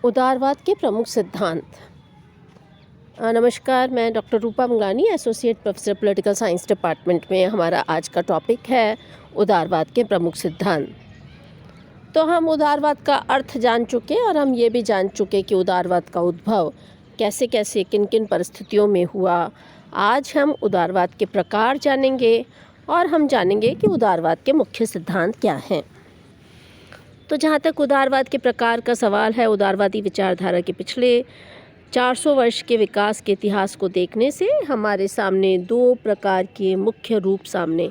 उदारवाद के प्रमुख सिद्धांत। नमस्कार, मैं डॉक्टर रूपा मंगानी, associate professor political science department में। हमारा आज का टॉपिक है उदारवाद के प्रमुख सिद्धांत। तो हम उदारवाद का अर्थ जान चुके और हम ये भी जान चुके कि उदारवाद का उद्भव कैसे कैसे किन किन परिस्थितियों में हुआ। आज हम उदारवाद के प्रकार जानेंगे और हम जानेंगे कि उदारवाद के मुख्य सिद्धांत क्या हैं। तो जहाँ तक उदारवाद के प्रकार का सवाल है, उदारवादी विचारधारा के पिछले 400 वर्ष के विकास के इतिहास को देखने से हमारे सामने दो प्रकार के मुख्य रूप सामने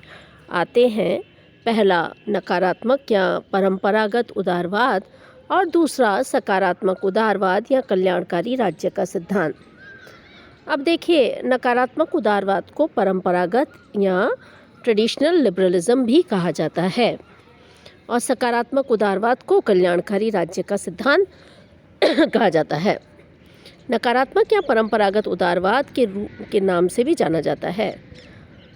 आते हैं। पहला नकारात्मक या परंपरागत उदारवाद और दूसरा सकारात्मक उदारवाद या कल्याणकारी राज्य का सिद्धांत। अब देखिए, नकारात्मक उदारवाद को परंपरागत या ट्रेडिशनल लिबरलिज्म भी कहा जाता है और सकारात्मक उदारवाद को कल्याणकारी राज्य का सिद्धांत कहा जाता है। नकारात्मक या परंपरागत उदारवाद के नाम से भी जाना जाता है।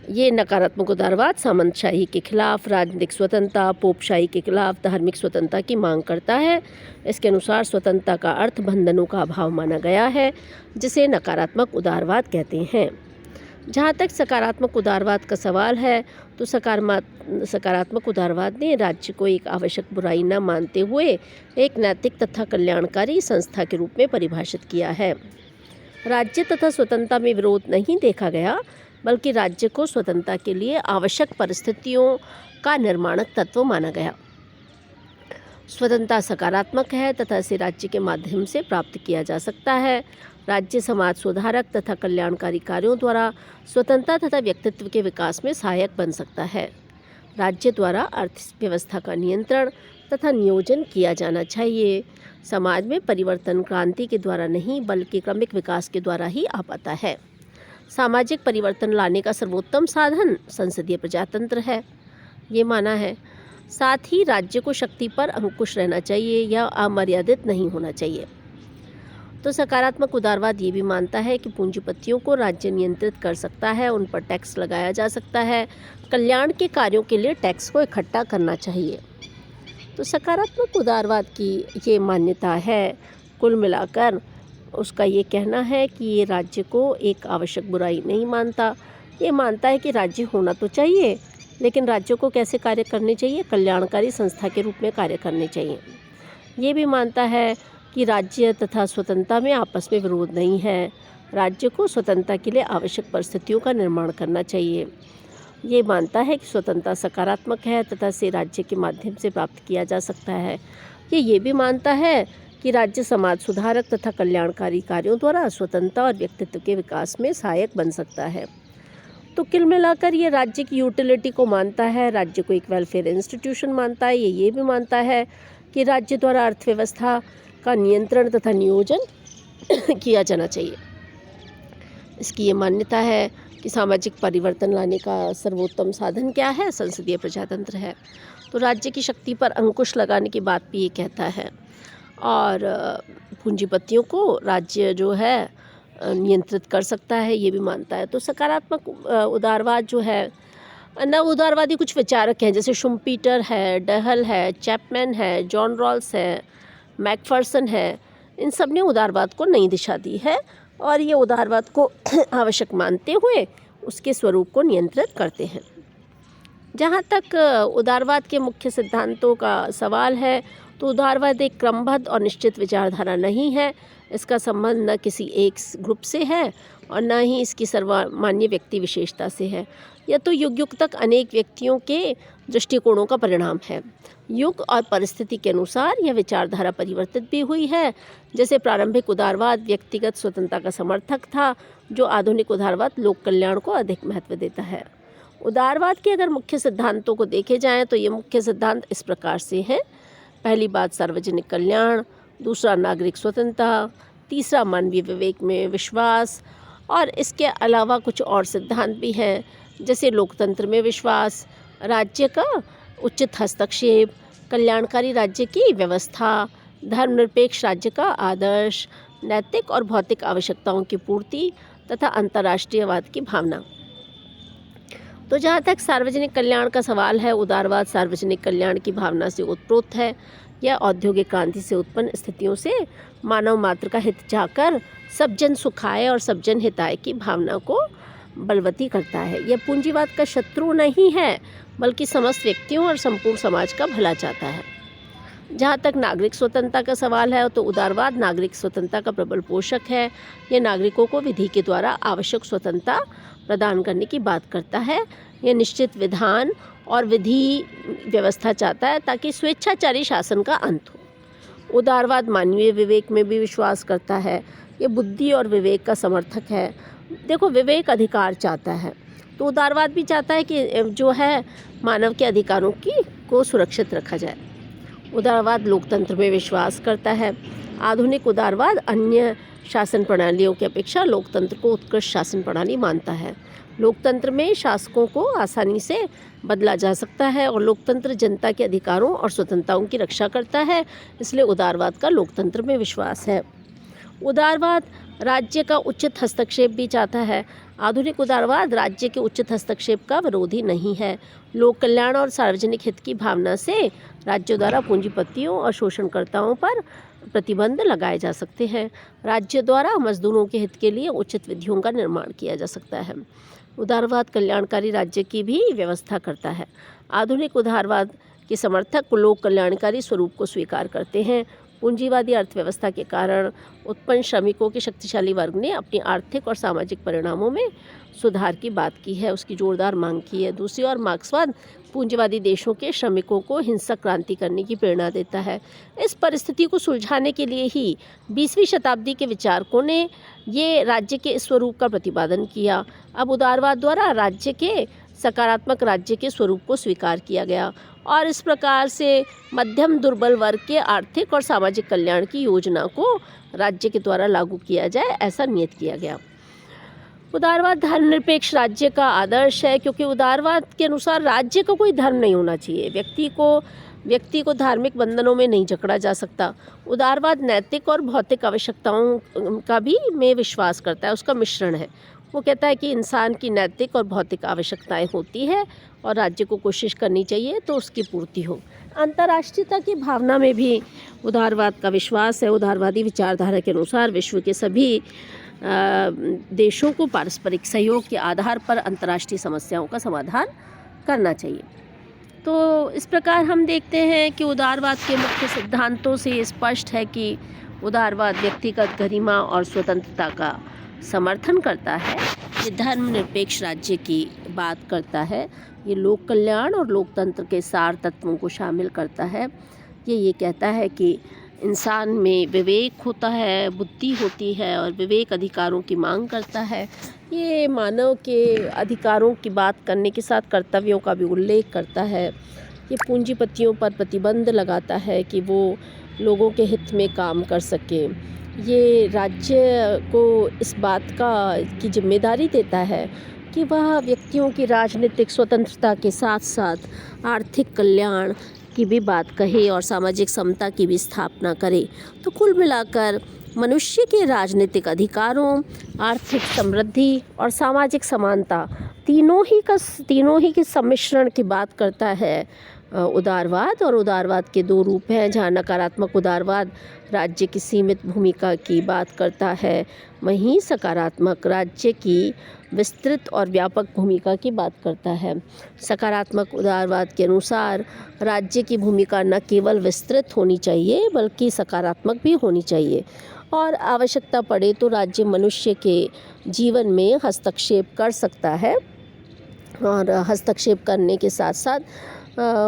ये नकारात्मक उदारवाद सामंतशाही के खिलाफ राजनीतिक स्वतंत्रता, पोपशाही के खिलाफ धार्मिक स्वतंत्रता की मांग करता है। इसके अनुसार स्वतंत्रता का अर्थ बंधनों का अभाव माना गया है, जिसे नकारात्मक उदारवाद कहते हैं। जहाँ तक सकारात्मक उदारवाद का सवाल है, तो सकारात्मक उदारवाद ने राज्य को एक आवश्यक बुराई न मानते हुए एक नैतिक तथा कल्याणकारी संस्था के रूप में परिभाषित किया है। राज्य तथा स्वतंत्रता में विरोध नहीं देखा गया, बल्कि राज्य को स्वतंत्रता के लिए आवश्यक परिस्थितियों का निर्माणक तत्व माना गया। स्वतंत्रता सकारात्मक है तथा इसे राज्य के माध्यम से प्राप्त किया जा सकता है। राज्य समाज सुधारक तथा कल्याणकारी कार्यों द्वारा स्वतंत्रता तथा व्यक्तित्व के विकास में सहायक बन सकता है। राज्य द्वारा अर्थव्यवस्था का नियंत्रण तथा नियोजन किया जाना चाहिए। समाज में परिवर्तन क्रांति के द्वारा नहीं, बल्कि क्रमिक विकास के द्वारा ही आ पाता है। सामाजिक परिवर्तन लाने का सर्वोत्तम साधन संसदीय प्रजातंत्र है, ये माना है। साथ ही राज्य को शक्ति पर अंकुश रहना चाहिए या अमर्यादित नहीं होना चाहिए। तो सकारात्मक उदारवाद ये भी मानता है कि पूंजीपतियों को राज्य नियंत्रित कर सकता है, उन पर टैक्स लगाया जा सकता है। कल्याण के कार्यों के लिए टैक्स को इकट्ठा करना चाहिए। तो सकारात्मक उदारवाद की ये मान्यता है। कुल मिलाकर उसका ये कहना है कि ये राज्य को एक आवश्यक बुराई नहीं मानता। ये मानता है कि राज्य होना तो चाहिए, लेकिन राज्यों को कैसे कार्य करने चाहिए? कल्याणकारी संस्था के रूप में कार्य करने चाहिए। ये भी मानता है कि राज्य तथा स्वतंत्रता में आपस में विरोध नहीं है। राज्य को स्वतंत्रता के लिए आवश्यक परिस्थितियों का निर्माण करना चाहिए। ये मानता है कि स्वतंत्रता सकारात्मक है तथा इसे राज्य के माध्यम से प्राप्त किया जा सकता है। ये भी मानता है कि राज्य समाज सुधारक तथा कल्याणकारी कार्यों द्वारा स्वतंत्रता और व्यक्तित्व के विकास में सहायक बन सकता है। तो कुल मिलाकर ये राज्य की यूटिलिटी को मानता है, राज्य को एक वेलफेयर इंस्टीट्यूशन मानता है। ये भी मानता है कि राज्य द्वारा अर्थव्यवस्था का नियंत्रण तथा नियोजन किया जाना चाहिए। इसकी ये मान्यता है कि सामाजिक परिवर्तन लाने का सर्वोत्तम साधन क्या है? संसदीय प्रजातंत्र है। तो राज्य की शक्ति पर अंकुश लगाने की बात भी ये कहता है और पूंजीपतियों को राज्य जो है नियंत्रित कर सकता है, ये भी मानता है। तो सकारात्मक उदारवाद जो है, न उदारवादी कुछ विचारक हैं, जैसे शुम्पीटर है, डहल है, चैपमैन है, जॉन रॉल्स है, मैकफर्सन है। इन सब ने उदारवाद को नई दिशा दी है और ये उदारवाद को आवश्यक मानते हुए उसके स्वरूप को नियंत्रित करते हैं। जहाँ तक उदारवाद के मुख्य सिद्धांतों का सवाल है, तो उदारवाद एक क्रमबद्ध और निश्चित विचारधारा नहीं है। इसका संबंध न किसी एक ग्रुप से है और न ही इसकी सर्वमान्य व्यक्ति विशेषता से है। यह तो युग युग तक अनेक व्यक्तियों के दृष्टिकोणों का परिणाम है। युग और परिस्थिति के अनुसार यह विचारधारा परिवर्तित भी हुई है। जैसे प्रारंभिक उदारवाद व्यक्तिगत स्वतंत्रता का समर्थक था, जो आधुनिक उदारवाद लोक कल्याण को अधिक महत्व देता है। उदारवाद के अगर मुख्य सिद्धांतों को देखे जाएं, तो ये मुख्य सिद्धांत इस प्रकार से हैं। पहली बात सार्वजनिक कल्याण, दूसरा नागरिक स्वतंत्रता, तीसरा मानवीय विवेक में विश्वास और इसके अलावा कुछ और सिद्धांत भी हैं, जैसे लोकतंत्र में विश्वास, राज्य का उचित हस्तक्षेप, कल्याणकारी राज्य की व्यवस्था, धर्मनिरपेक्ष राज्य का आदर्श, नैतिक और भौतिक आवश्यकताओं की पूर्ति तथा अंतर्राष्ट्रीयवाद की भावना। तो जहाँ तक सार्वजनिक कल्याण का सवाल है, उदारवाद सार्वजनिक कल्याण की भावना से उत्प्रोत है। या औद्योगिक क्रांति से उत्पन्न स्थितियों से मानव मात्र का हित चाहकर सब जन सुखाय और सब जन हिताय की भावना को बलवती करता है। यह पूंजीवाद का शत्रु नहीं है, बल्कि समस्त व्यक्तियों और संपूर्ण समाज का भला चाहता है। जहाँ तक नागरिक स्वतंत्रता का सवाल है, तो उदारवाद नागरिक स्वतंत्रता का प्रबल पोषक है। यह नागरिकों को विधि के द्वारा आवश्यक स्वतंत्रता प्रदान करने की बात करता है। यह निश्चित विधान और विधि व्यवस्था चाहता है ताकि स्वेच्छाचारी शासन का अंत हो। उदारवाद मानवीय विवेक में भी विश्वास करता है। ये बुद्धि और विवेक का समर्थक है। देखो, विवेक अधिकार चाहता है, तो उदारवाद भी चाहता है कि जो है मानव के अधिकारों को सुरक्षित रखा जाए। उदारवाद लोकतंत्र में विश्वास करता है। आधुनिक उदारवाद अन्य शासन प्रणालियों की अपेक्षा लोकतंत्र को उत्कृष्ट शासन प्रणाली मानता है। लोकतंत्र में शासकों को आसानी से बदला जा सकता है और लोकतंत्र जनता के अधिकारों और स्वतंत्रताओं की रक्षा करता है, इसलिए उदारवाद का लोकतंत्र में विश्वास है। उदारवाद राज्य का उचित हस्तक्षेप भी चाहता है। आधुनिक उदारवाद राज्य के उचित हस्तक्षेप का विरोधी नहीं है। लोक कल्याण और सार्वजनिक हित की भावना से राज्यों द्वारा पूंजीपतियों और शोषणकर्ताओं पर प्रतिबंध लगाए जा सकते हैं। राज्य द्वारा मजदूरों के हित के लिए उचित विधियों का निर्माण किया जा सकता है। उदारवाद कल्याणकारी राज्य की भी व्यवस्था करता है। आधुनिक उदारवाद के समर्थक लोक कल्याणकारी स्वरूप को स्वीकार करते हैं। पूंजीवादी अर्थव्यवस्था के कारण उत्पन्न श्रमिकों के शक्तिशाली वर्ग ने अपनी आर्थिक और सामाजिक परिणामों में सुधार की बात की है, उसकी जोरदार मांग की है। दूसरी ओर मार्क्सवाद पूंजीवादी देशों के श्रमिकों को हिंसक क्रांति करने की प्रेरणा देता है। इस परिस्थिति को सुलझाने के लिए ही 20वीं शताब्दी के विचारकों ने ये राज्य के इस स्वरूप का प्रतिपादन किया। अब उदारवाद द्वारा राज्य के सकारात्मक राज्य के स्वरूप को स्वीकार किया गया और इस प्रकार से मध्यम दुर्बल वर्ग के आर्थिक और सामाजिक कल्याण की योजना को राज्य के द्वारा लागू किया जाए, ऐसा नियत किया गया। उदारवाद धर्मनिरपेक्ष राज्य का आदर्श है, क्योंकि उदारवाद के अनुसार राज्य का कोई धर्म नहीं होना चाहिए। व्यक्ति को धार्मिक बंधनों में नहीं जकड़ा जा सकता। उदारवाद नैतिक और भौतिक आवश्यकताओं का भी में विश्वास करता है, उसका मिश्रण है। वो कहता है कि इंसान की नैतिक और भौतिक आवश्यकताएं होती है और राज्य को कोशिश करनी चाहिए तो उसकी पूर्ति हो। अंतर्राष्ट्रीयता की भावना में भी उदारवाद का विश्वास है। उदारवादी विचारधारा के अनुसार विश्व के सभी देशों को पारस्परिक सहयोग के आधार पर अंतर्राष्ट्रीय समस्याओं का समाधान करना चाहिए। तो इस प्रकार हम देखते हैं कि उदारवाद के मुख्य सिद्धांतों से स्पष्ट है कि उदारवाद व्यक्तिगत गरिमा और स्वतंत्रता का समर्थन करता है। ये धर्मनिरपेक्ष राज्य की बात करता है। ये लोक कल्याण और लोकतंत्र के सार तत्वों को शामिल करता है। ये कहता है कि इंसान में विवेक होता है, बुद्धि होती है और विवेक अधिकारों की मांग करता है। ये मानव के अधिकारों की बात करने के साथ कर्तव्यों का भी उल्लेख करता है। ये पूंजीपतियों पर प्रतिबंध लगाता है कि वो लोगों के हित में काम कर सके। ये राज्य को इस बात की जिम्मेदारी देता है कि वह व्यक्तियों की राजनीतिक स्वतंत्रता के साथ साथ आर्थिक कल्याण की भी बात कहे और सामाजिक समता की भी स्थापना करे। तो कुल मिलाकर मनुष्य के राजनीतिक अधिकारों, आर्थिक समृद्धि और सामाजिक समानता तीनों ही के सम्मिश्रण की बात करता है उदारवाद। और उदारवाद के दो रूप हैं, जहाँ नकारात्मक उदारवाद राज्य की सीमित भूमिका की बात करता है, वहीं सकारात्मक राज्य की विस्तृत और व्यापक भूमिका की बात करता है। सकारात्मक उदारवाद के अनुसार राज्य की भूमिका न केवल विस्तृत होनी चाहिए बल्कि सकारात्मक भी होनी चाहिए और आवश्यकता पड़े तो राज्य मनुष्य के जीवन में हस्तक्षेप कर सकता है। और हस्तक्षेप करने के साथ साथ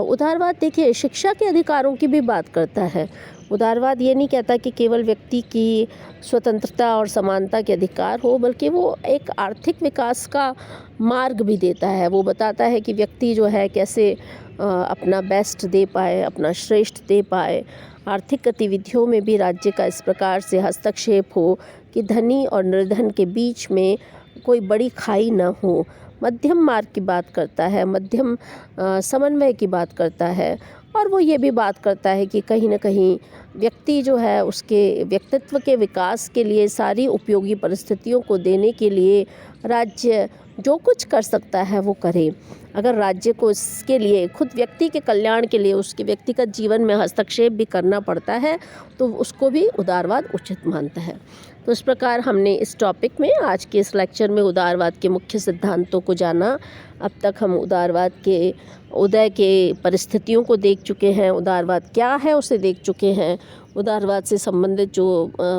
उदारवाद देखिए शिक्षा के अधिकारों की भी बात करता है। उदारवाद ये नहीं कहता कि केवल व्यक्ति की स्वतंत्रता और समानता के अधिकार हो, बल्कि वो एक आर्थिक विकास का मार्ग भी देता है। वो बताता है कि व्यक्ति जो है कैसे अपना बेस्ट दे पाए, अपना श्रेष्ठ दे पाए। आर्थिक गतिविधियों में भी राज्य का इस प्रकार से हस्तक्षेप हो कि धनी और निर्धन के बीच में कोई बड़ी खाई न हो। मध्यम मार्ग की बात करता है, मध्यम समन्वय की बात करता है। और वो ये भी बात करता है कि कहीं ना कहीं व्यक्ति जो है उसके व्यक्तित्व के विकास के लिए सारी उपयोगी परिस्थितियों को देने के लिए राज्य जो कुछ कर सकता है वो करे। अगर राज्य को इसके लिए खुद व्यक्ति के कल्याण के लिए उसके व्यक्तिगत जीवन में हस्तक्षेप भी करना पड़ता है तो उसको भी उदारवाद उचित मानता है। तो इस प्रकार हमने इस टॉपिक में आज के इस लेक्चर में उदारवाद के मुख्य सिद्धांतों को जाना। अब तक हम उदारवाद के उदय के परिस्थितियों को देख चुके हैं, उदारवाद क्या है उसे देख चुके हैं, उदारवाद से संबंधित जो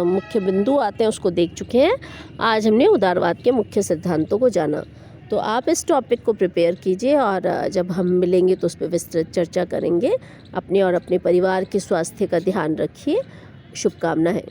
मुख्य बिंदु आते हैं उसको देख चुके हैं। आज हमने उदारवाद के मुख्य सिद्धांतों को जाना। तो आप इस टॉपिक को प्रिपेयर कीजिए और जब हम मिलेंगे तो उस पर विस्तृत चर्चा करेंगे। अपने और अपने परिवार के स्वास्थ्य का ध्यान रखिए। शुभकामनाएं।